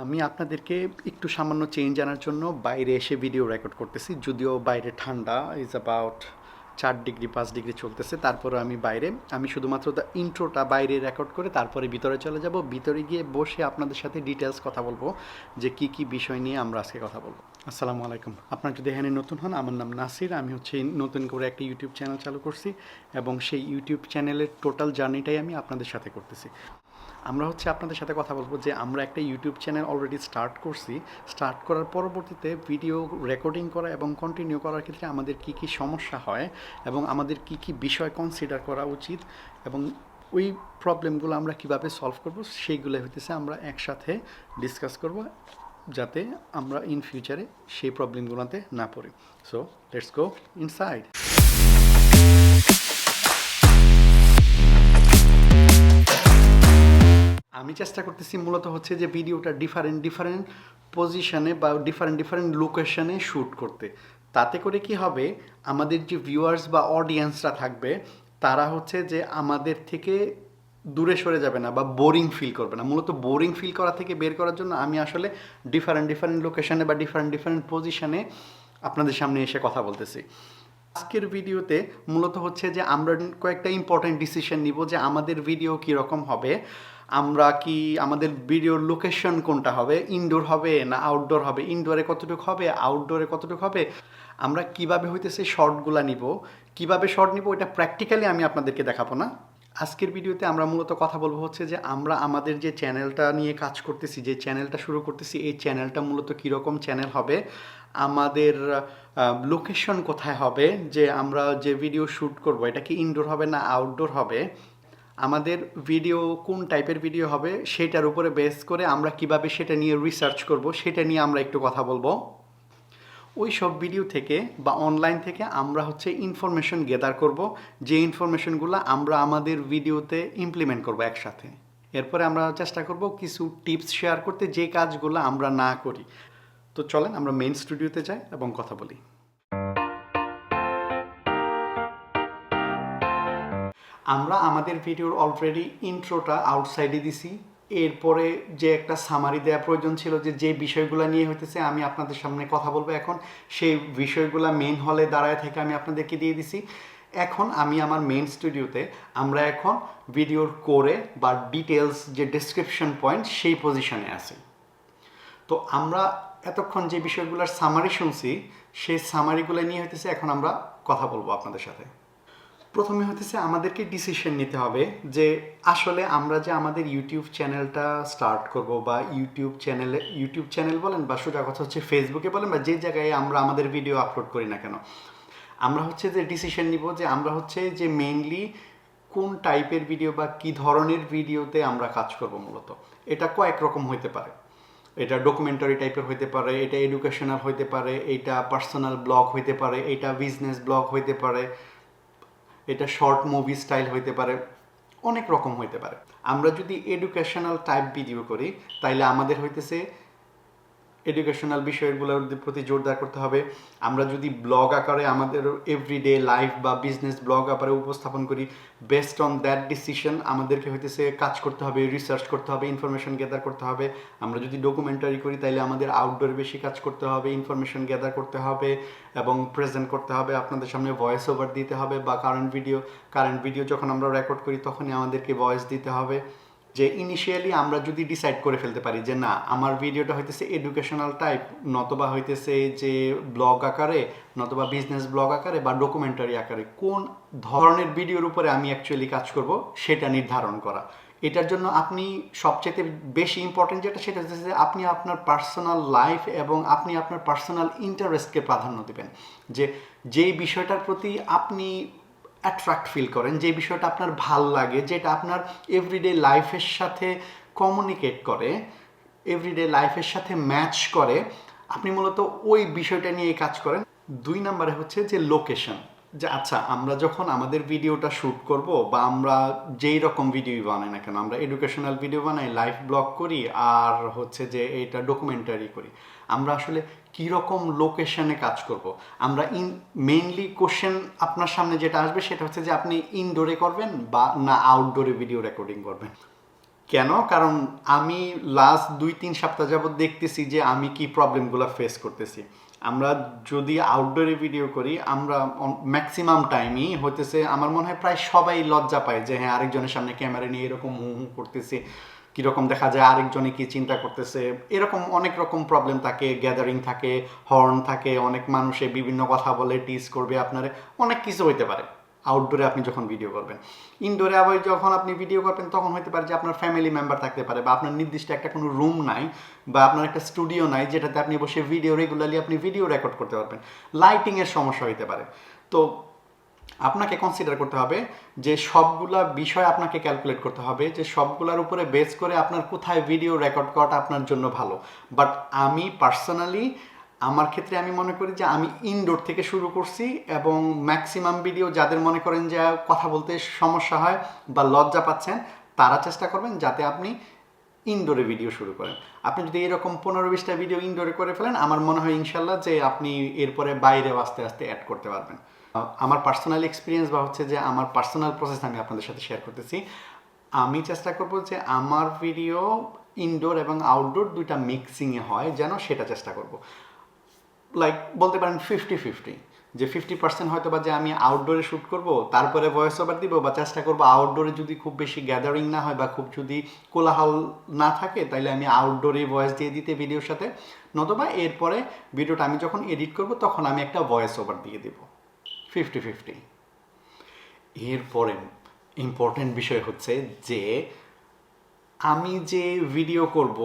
আমি আপনাদেরকে একটু সামান্য চেঞ্জ আনার জন্য বাইরে এসে ভিডিও রেকর্ড করতেছি, যদিও বাইরে ঠান্ডা ইজ অ্যাবাউট 4 ডিগ্রি 5 ডিগ্রি চলতেছে। তারপরে আমি শুধুমাত্র দ্য ইন্ট্রোটা বাইরে রেকর্ড করে তারপরে ভিতরে চলে যাব। ভিতরে গিয়ে বসে আপনাদের সাথে ডিটেলস কথা বলবো যে কি কি বিষয় নিয়ে আমরা আজকে কথা বলবো। আসসালামু আলাইকুম। আপনারা যদি এখানে নতুন হন, আমার নাম নাসির। আমি নতুন করে একটা ইউটিউব চ্যানেল চালু করছি এবং সেই ইউটিউব চ্যানেলের টোটাল জার্নিটাই আমি আপনাদের সাথে করতেছি। আমরা আপনাদের সাথে কথা বলবো যে আমরা একটা ইউটিউব চ্যানেল অলরেডি স্টার্ট করছি। স্টার্ট করার পরবর্তীতে ভিডিও রেকর্ডিং করা এবং কন্টিনিউ করার ক্ষেত্রে আমাদের কি কি সমস্যা হয় এবং আমাদের কি কি বিষয় কনসিডার করা উচিত এবং ওই প্রবলেমগুলো আমরা কিভাবে সলভ করব সেইগুলো আমরা একসাথে ডিসকাস করব, যাতে আমরা ইন ফিউচারে সেই প্রবলেমগুলোতে না পড়ি। So let's go inside. আমি চেষ্টা করতেছি মূলত যে ভিডিওটা ডিফারেন্ট পজিশনে বা ডিফারেন্ট লোকেশনে শ্যুট করতে। তাতে করে কি হবে, আমাদের যে ভিউয়ার্স বা অডিয়েন্সরা থাকবে তারা যে আমাদের থেকে দূরে সরে যাবে না বা বোরিং ফিল করবে না। মূলত বোরিং ফিল করা থেকে বের করার জন্য আমি আসলে ডিফারেন্ট লোকেশনে বা ডিফারেন্ট পজিশনে আপনাদের সামনে এসে কথা বলতেছি। আজকের ভিডিওতে মূলত যে আমরা কয়েকটা ইম্পর্টেন্ট ডিসিশন নিব যে আমাদের ভিডিও কীরকম হবে, আমরা কি আমাদের ভিডিওর লোকেশন কোনটা হবে, ইনডোর হবে না আউটডোর হবে, ইনডোরে কতটুকু হবে, আউটডোরে কতটুকু হবে, আমরা কিভাবে শর্টগুলো নিব, কিভাবে শর্ট নিব, এটা প্র্যাকটিক্যালি আমি আপনাদেরকে দেখাবো না। আজকের ভিডিওতে আমরা মূলত কথা বলবো যে আমরা আমাদের যে চ্যানেলটা নিয়ে কাজ করতেছি, যে চ্যানেলটা শুরু করতেছি, এই চ্যানেলটা মূলত কীরকম চ্যানেল হবে, আমাদের লোকেশন কোথায় হবে, যে আমরা যে ভিডিও শ্যুট করব এটা কি ইনডোর হবে না আউটডোর হবে, আমাদের ভিডিও কোন টাইপের ভিডিও হবে সেটার উপরে বেস করে আমরা কিভাবে সেটা নিয়ে রিসার্চ করব সেটা নিয়ে আমরা একটু কথা বলবো। ওই সব ভিডিও থেকে বা অনলাইন থেকে আমরা ইনফরমেশন গ্যাদার করব, যে ইনফরমেশনগুলো আমরা আমাদের ভিডিওতে ইমপ্লিমেন্ট করব একসাথে। এরপরে আমরা চেষ্টা করব কিছু টিপস শেয়ার করতে, যে কাজগুলো আমরা না করি। তো চলেন আমরা মেইন স্টুডিওতে যাই এবং কথা বলি। আমরা আমাদের ভিডিওর অলরেডি ইন্ট্রোটা আউটসাইডে দিছি। এরপরে যে একটা সামারি দেওয়া প্রয়োজন ছিল, যে বিষয়গুলো নিয়ে আমি আপনাদের সামনে কথা বলবো এখন, সেই বিষয়গুলো মেইন হলে দাঁড়ায় থেকে আমি আপনাদেরকে দিয়ে দিছি। এখন আমি আমার মেইন স্টুডিওতে আমরা এখন ভিডিওর কোরে বা ডিটেলস যে ডেসক্রিপশন পয়েন্ট সেই পজিশনে আছি। তো আমরা এতক্ষণ যে বিষয়গুলোর সামারি শুনছি, সেই সামারিগুলো নিয়ে এখন আমরা কথা বলবো আপনাদের সাথে। প্রথমে আমাদেরকে ডিসিশন নিতে হবে যে আসলে আমরা যে আমাদের ইউটিউব চ্যানেলটা স্টার্ট করব বা ইউটিউব চ্যানেল বলেন বা সোজা কথা ফেসবুকে বলেন বা যে জায়গায় আমরা আমাদের ভিডিও আপলোড করি না কেন, আমরা যে ডিসিশন নিব যে আমরা যে মেইনলি কোন টাইপের ভিডিও বা কী ধরনের ভিডিওতে আমরা কাজ করব। মূলত এটা কয়েক রকম হইতে পারে। এটা ডকুমেন্টারি টাইপের হইতে পারে, এটা এডুকেশনাল হইতে পারে, এটা পার্সোনাল ব্লগ হইতে পারে, এটা বিজনেস ব্লগ হইতে পারে, এটা শর্ট মুভি স্টাইল হইতে পারে, অনেক রকম হইতে পারে। আমরা যদি এডুকেশনাল টাইপ ভিডিও করি তাইলে আমাদের এডুকেশনাল বিষয়গুলোর প্রতি জোরদার করতে হবে। আমরা যদি ব্লগ আকারে আমাদের এভরিডে লাইফ বা বিজনেস ব্লগ আকারে উপস্থাপন করি, বেসড অন দ্যাট ডিসিশন আমাদেরকে কাজ করতে হবে, রিসার্চ করতে হবে, ইনফরমেশন গ্যাদার করতে হবে। আমরা যদি ডকুমেন্টারি করি তাইলে আমাদের আউটডোরে বেশি কাজ করতে হবে, ইনফরমেশন গ্যাদার করতে হবে এবং প্রেজেন্ট করতে হবে, আপনাদের সামনে ভয়েস ওভার দিতে হবে, বা কারেন্ট ভিডিও যখন আমরা রেকর্ড করি তখনই আমাদেরকে ভয়েস দিতে হবে। যে ইনিশিয়ালি আমরা যদি ডিসাইড করে ফেলতে পারি যে না, আমার ভিডিওটা এডুকেশনাল টাইপ, নতবা যে ব্লগ আকারে, নতবা বিজনেস ব্লগ আকারে বা ডকুমেন্টারি আকারে, কোন ধরনের ভিডিওর উপরে আমি অ্যাকচুয়ালি কাজ করব সেটা নির্ধারণ করা। এটার জন্য আপনি সবচেয়ে বেশি ইম্পর্টেন্ট সেটা যে আপনি আপনার পার্সোনাল লাইফ এবং আপনি আপনার পার্সোনাল ইন্টারেস্টকে প্রাধান্য দেবেন। যেই বিষয়টার প্রতি আপনি অ্যাট্রাক্ট ফিল করেন, যে বিষয়টা আপনার ভাল লাগে, যেটা আপনার এভরিডে লাইফের সাথে কমিউনিকেট করে, এভরিডে লাইফের সাথে ম্যাচ করে, আপনি মূলত ওই বিষয়টা নিয়ে কাজ করেন। 2 নম্বরে যে লোকেশন। যে আচ্ছা, আমরা যখন আমাদের ভিডিওটা শ্যুট করব বা আমরা যেই রকম ভিডিও বানাই না কেন, আমরা এডুকেশনাল ভিডিও বানাই, লাইভ ব্লগ করি, আর যে এটা ডকুমেন্টারি করি, আমরা আসলে কীরকম লোকেশনে কাজ করব। আমরা মেইনলি কোশ্চেন আপনার সামনে যেটা আসবে সেটা যে আপনি ইনডোরে করবেন বা না আউটডোরে ভিডিও রেকর্ডিং করবেন। কেন? কারণ আমি লাস্ট 2-3 সপ্তাহ যাবত দেখতেছি যে আমি কি প্রবলেমগুলো ফেস করতেছি। আমরা যদি আউটডোরে ভিডিও করি, আমরা ম্যাক্সিমাম টাইমই হইতেছে, আমার মনে হয় প্রায় সবাই লজ্জা পায় যে হ্যাঁ আরেকজনের সামনে ক্যামেরা নিয়ে এরকম হু হু করতেছি, কীরকম দেখা যায়, আরেকজনে কি চিন্তা করতেছে, এরকম অনেক রকম প্রবলেম থাকে, গ্যাদারিং থাকে, হর্ন থাকে, অনেক মানুষে বিভিন্ন কথা বলে, টিজ করবে আপনারে, অনেক কিছু হইতে পারে আউটডোরে আপনি যখন ভিডিও করবেন। ইনডোরে আবার যখন আপনি ভিডিও করবেন তখন হতে পারে যে আপনার ফ্যামিলি মেম্বার থাকতে পারে, বা আপনার নির্দিষ্ট একটা কোনো রুম নাই, বা আপনার একটা স্টুডিও নাই যেটাতে আপনি বসে ভিডিও রেগুলারলি আপনি ভিডিও রেকর্ড করতে পারবেন। লাইটিংয়ের সমস্যা হইতে পারে। তো আপনাকে কনসিডার করতে হবে যে সবগুলা বিষয় আপনাকে ক্যালকুলেট করতে হবে, যে সবগুলার উপরে বেস করে আপনার কোথায় ভিডিও রেকর্ড করাটা আপনার জন্য ভালো। বাট আমি পার্সোনালি আমার ক্ষেত্রে আমি মনে করি যে আমি ইনডোর থেকে শুরু করছি, এবং ম্যাক্সিমাম ভিডিও যাদের মনে করেন যে কথা বলতে সমস্যা হয় বা লজ্জা পাচ্ছেন, তারা চেষ্টা করবেন যাতে আপনি ইনডোরে ভিডিও শুরু করেন। আপনি যদি এরকম 15-20টা ভিডিও ইনডোরে করে ফেলেন, আমার মনে হয় ইনশাল্লাহ যে আপনি এরপরে বাইরেও আস্তে আস্তে অ্যাড করতে পারবেন। আমার পার্সোনাল এক্সপিরিয়েন্স বা হচ্ছে যে আমার পার্সোনাল প্রসেস আমি আপনাদের সাথে শেয়ার করতেছি। আমি চেষ্টা করব যে আমার ভিডিও ইনডোর এবং আউটডোর দুইটা মিক্সিংয়ে হয় যেন, সেটা চেষ্টা করব। লাইক বলতে পারেন 50-50, যে 50% হয়তো বা যে আমি আউটডোরে শ্যুট করব, তারপরে ভয়েস ওভার দিব, বা চেষ্টা করব আউটডোরে যদি খুব বেশি গ্যাদারিং না হয় বা খুব যদি কোলাহল না থাকে, তাইলে আমি আউটডোরে ভয়েস দিয়ে দিতে ভিডিওর সাথে, নতুবা এরপরে ভিডিওটা আমি যখন এডিট করব তখন আমি একটা ভয়েস ওভার দিয়ে দেব। 50-50। এরপরে ইম্পর্টেন্ট বিষয় হচ্ছে যে আমি যে ভিডিও করব,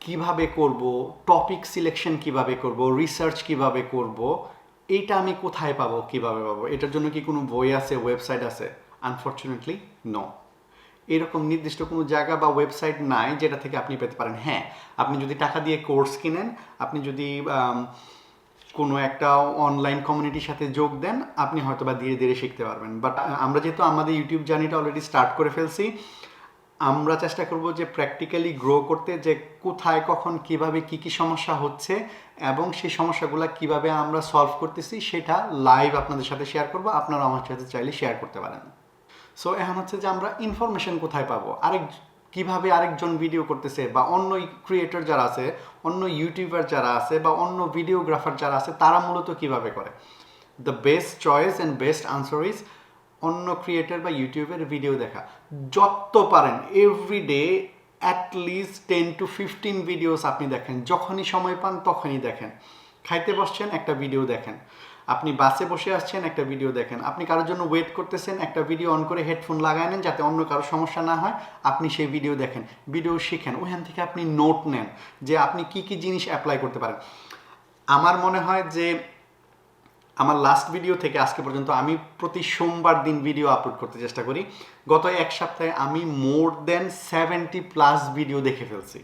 কিভাবে করব, টপিক সিলেকশন কিভাবে করব, রিসার্চ কিভাবে করব, এইটা আমি কোথায় পাবো, কিভাবে পাবো? এটার জন্য কি কোনো বই আছে, ওয়েবসাইট আছে? Unfortunately no. এরকম নির্দিষ্ট কোনো জায়গা বা ওয়েবসাইট নাই যেটা থেকে আপনি পেতে পারেন। হ্যাঁ, আপনি যদি টাকা দিয়ে কোর্স কিনেন, আপনি যদি কোনো একটা অনলাইন কমিউনিটির সাথে যোগ দেন, আপনি হয়তো বা ধীরে ধীরে শিখতে পারবেন। বাট আমরা যেহেতু আমাদের ইউটিউব জার্নিটা অলরেডি স্টার্ট করে ফেলছি, আমরা চেষ্টা করব যে প্র্যাকটিক্যালি গ্রো করতে, যে কোথায় কখন কিভাবে কি কি সমস্যা হচ্ছে এবং সেই সমস্যাগুলো কিভাবে আমরা সলভ করতেছি সেটা লাইভ আপনাদের সাথে শেয়ার করব। আপনারা আমার সাথে চাইলে শেয়ার করতে পারেন। সো এখন হচ্ছে যে আমরা ইনফরমেশন কোথায় পাবো, কিভাবে আরেকজন ভিডিও করতেছে, বা অন্য ক্রিয়েটর যারা আছে, অন্য ইউটিউবার যারা আছে, বা অন্য ভিডিওগ্রাফার যারা আছে, তারা মূলত কিভাবে করে। The best choice and best answer is অন্য ক্রিয়েটর বা ইউটিউবের ভিডিও দেখা। যত পারেন এভরিডে অ্যাটলিস্ট 10-15 ভিডিওস আপনি দেখেন, যখনই সময় পান তখনই দেখেন। খাইতে বসছেন, একটা ভিডিও দেখেন। আপনি বাসে বসে আসছেন, একটা ভিডিও দেখেন। আপনি কারোর জন্য ওয়েট করতেছেন, একটা ভিডিও অন করে হেডফোন লাগায় নেন যাতে অন্য কারো সমস্যা না হয়। আপনি সেই ভিডিও দেখেন, ভিডিও শিখেন, ওখান থেকে আপনি নোট নেন যে আপনি কি কি জিনিস অ্যাপ্লাই করতে পারেন। আমার মনে হয় যে আমার লাস্ট ভিডিও থেকে আজকে পর্যন্ত আমি প্রতি সোমবার দিন ভিডিও আপলোড করতে চেষ্টা করি। গত এক সপ্তাহে আমি মোর দেন 70+ ভিডিও দেখে ফেলছি।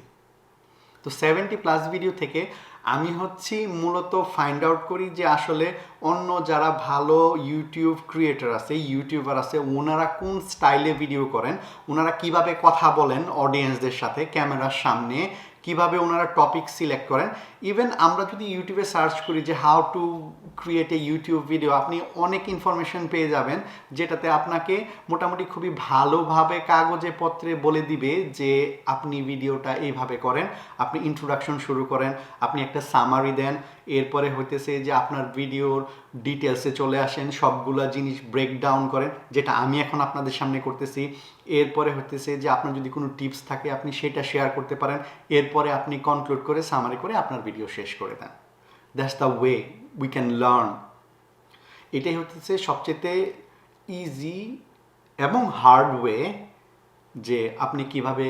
তো 70+ ভিডিও থেকে আমি হচ্ছি মূলত ফাইন্ড আউট করি যে আসলে অন্য যারা ভালো ইউটিউব ক্রিয়েটর আছে, ইউটিউবার আছে, ওনারা কোন স্টাইলে ভিডিও করেন, ওনারা কিভাবে কথা বলেন অডিয়েন্সদের সাথে ক্যামেরার সামনে, কিভাবে ওনারা টপিক সিলেক্ট করেন। ইভেন আমরা যদি ইউটিউবে সার্চ করি যে how to create a YouTube video, আপনি অনেক ইনফরমেশন পেয়ে যাবেন যেটাতে আপনাকে মোটামুটি খুবই ভালোভাবে কাগজে পত্রে বলে দিবে যে আপনি ভিডিওটা এইভাবে করেন, আপনি ইন্ট্রোডাকশন শুরু করেন, আপনি একটা সামারি দেন, এরপরে হইতেছে যে আপনার ভিডিওর ডিটেলসে চলে আসেন, সবগুলা জিনিস ব্রেকডাউন করেন, যেটা আমি এখন আপনাদের সামনে করতেছি। এরপরে হইতেছে যে আপনার যদি কোনো টিপস থাকে আপনি সেটা শেয়ার করতে পারেন। এরপরে আপনি কনক্লুড করে সামারি করে আপনার ভিডিও শেষ করে দেন। That's the way we can learn. এটাই হচ্ছে সবচেয়ে ইজি এবং হার্ড ওয়ে যে আপনি কিভাবে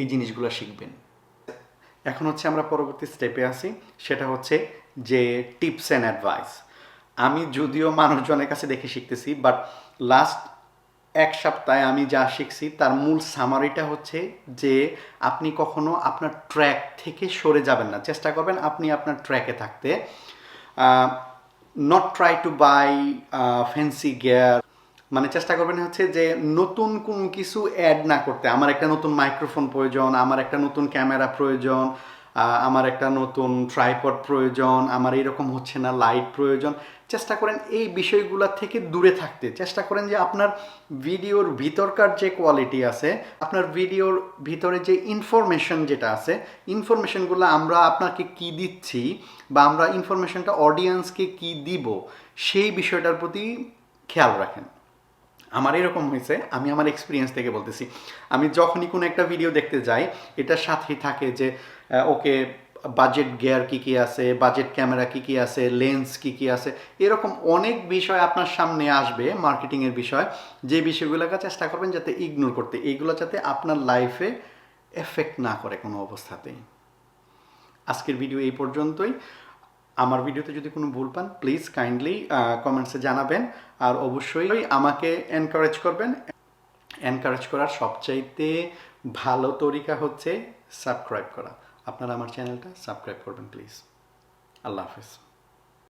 এই জিনিসগুলো শিখবেন। এখন হচ্ছে আমরা পরবর্তী স্টেপে আসি, সেটা হচ্ছে যে টিপস অ্যান্ড অ্যাডভাইস। আমি যদিও মানুষজনের কাছে দেখে শিখতেছি, বাট লাস্ট এক সপ্তাহে আমি যা শিখছি তার মূল সামারিটা হচ্ছে যে আপনি কখনো আপনার ট্র্যাক থেকে সরে যাবেন না, চেষ্টা করবেন আপনি আপনার ট্র্যাকে থাকতে। Not try to buy fancy gear, মানে চেষ্টা করবেন হচ্ছে যে নতুন কোনো কিছু অ্যাড না করতে। আমার একটা নতুন মাইক্রোফোন প্রয়োজন, আমার একটা নতুন ক্যামেরা প্রয়োজন, আমার একটা নতুন ট্রাইপড প্রয়োজন, আমার এরকম হচ্ছে না, লাইট প্রয়োজন, চেষ্টা করেন এই বিষয়গুলো থেকে দূরে থাকতে। চেষ্টা করেন যে আপনার ভিডিওর ভিতরকার যে কোয়ালিটি আছে, আপনার ভিডিওর ভিতরে যে ইনফরমেশন যেটা আছে, ইনফরমেশনগুলো আমরা আপনাকে কি দিচ্ছি বা আমরা ইনফরমেশনটা অডিয়েন্সকে কি দিব, সেই বিষয়টার প্রতি খেয়াল রাখেন। আমার এরকম হয়েছে, আমি আমার এক্সপিরিয়েন্স থেকে বলতেছি, আমি যখনই কোনো একটা ভিডিও দেখতে যাই এটার সাথেই থাকে যে ওকে বাজেট গিয়ার কী কী আছে, বাজেট ক্যামেরা কী কী আছে, লেন্স কী কী আছে, এরকম অনেক বিষয় আপনার সামনে আসবে মার্কেটিংয়ের বিষয়, যে বিষয়গুলোকে চেষ্টা করবেন যাতে ইগনোর করতে, এইগুলো যাতে আপনার লাইফে এফেক্ট না করে কোনো অবস্থাতেই। আজকের ভিডিও এই পর্যন্তই। আমার ভিডিওতে যদি কোনো ভুল পান প্লিজ কাইন্ডলি কমেন্টসে জানাবেন, আর অবশ্যই আমাকে এনকারেজ করবেন। এনকারেজ করার সবচাইতে ভালো তরিকা হচ্ছে সাবস্ক্রাইব করা। আপনারা আমার চ্যানেলটা সাবস্ক্রাইব করবেন প্লিজ। আল্লাহ হাফেজ।